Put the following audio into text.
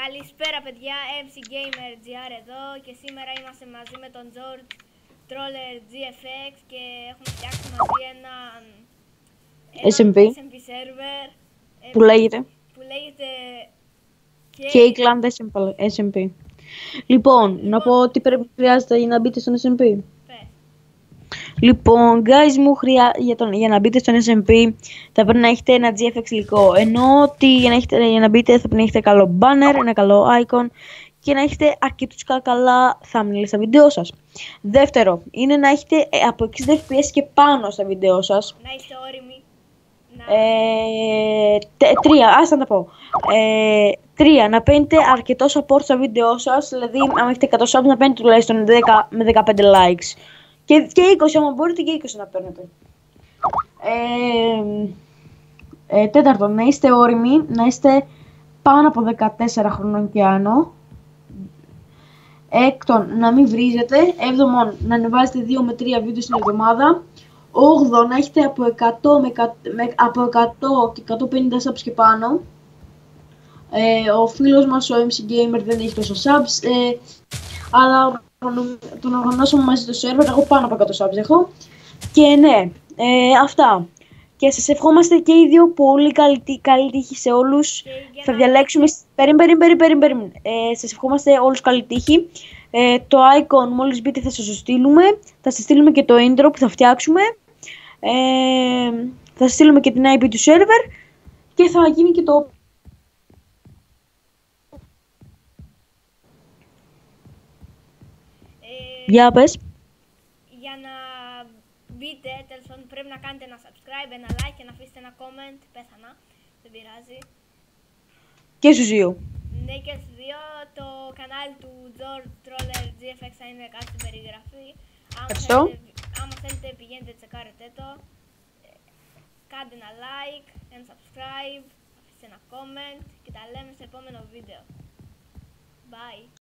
Καλησπέρα παιδιά, MC Gamer GR εδώ και σήμερα είμαστε μαζί με τον George Troller GFX και έχουμε φτιάξει μαζί ένα SMP server που λέγεται K-Clan SMP. Λοιπόν, να πω ότι χρειάζεται για να μπείτε στον SMP. Λοιπόν, guys μου, για να μπείτε στον SMP θα πρέπει να έχετε ένα GFX υλικό. Ενώ ότι για να μπείτε θα πρέπει να έχετε καλό banner, ένα καλό icon και να έχετε αρκετούς καλά thumbnails στα βίντεο σας. Δεύτερο, είναι να έχετε από 60 fps και πάνω στα βίντεο σας. Να είστε όριμοι. Τρία, ας να τα πω. Τρία, να παίρνετε αρκετό support στα βίντεο σας. Δηλαδή, αν έχετε 100 subs, να παίρνετε τουλάχιστον 10 με 15 likes. Και 20, άμα μπορείτε, και 20 να παίρνετε. Τέταρτον, να είστε όριμοι, να είστε πάνω από 14 χρονών και άνω. Έκτον, να μην βρίζετε. Έβδομον, να ανεβάζετε 2 με 3 βίντεο την εβδομάδα. Όγδον, να έχετε από 100 και 150 subs και πάνω. Ο φίλος μας, ο MC Gamer, δεν έχει τόσο subs, αλλά τον οργανώσαμε μαζί στο server, εγώ πάνω από 100 subs έχω. Και ναι, αυτά. Και σας ευχόμαστε και οι δύο πολύ καλή τύχη σε όλους. Θα διαλέξουμε... Περίμενε. Σας ευχόμαστε όλους καλή τύχη. Το icon μόλις μπείτε θα σας το στείλουμε. Θα σας στείλουμε και το intro που θα φτιάξουμε. Θα σας στείλουμε και την IP του server. Και θα γίνει και το... Για πες. Για να μπείτε, τέλος πάντων, πρέπει να κάνετε ένα subscribe, ένα like και να αφήσετε ένα comment. Πέθανα, δεν πειράζει. Και στους δύο. Ναι, και στους δύο. Το κανάλι του George Troller GFX θα είναι κάτω στην περιγραφή. Άμα θέλετε πηγαίνετε, τσεκάρετε το. Κάντε ένα like, ένα subscribe, αφήστε ένα comment και τα λέμε στο επόμενο βίντεο. Bye.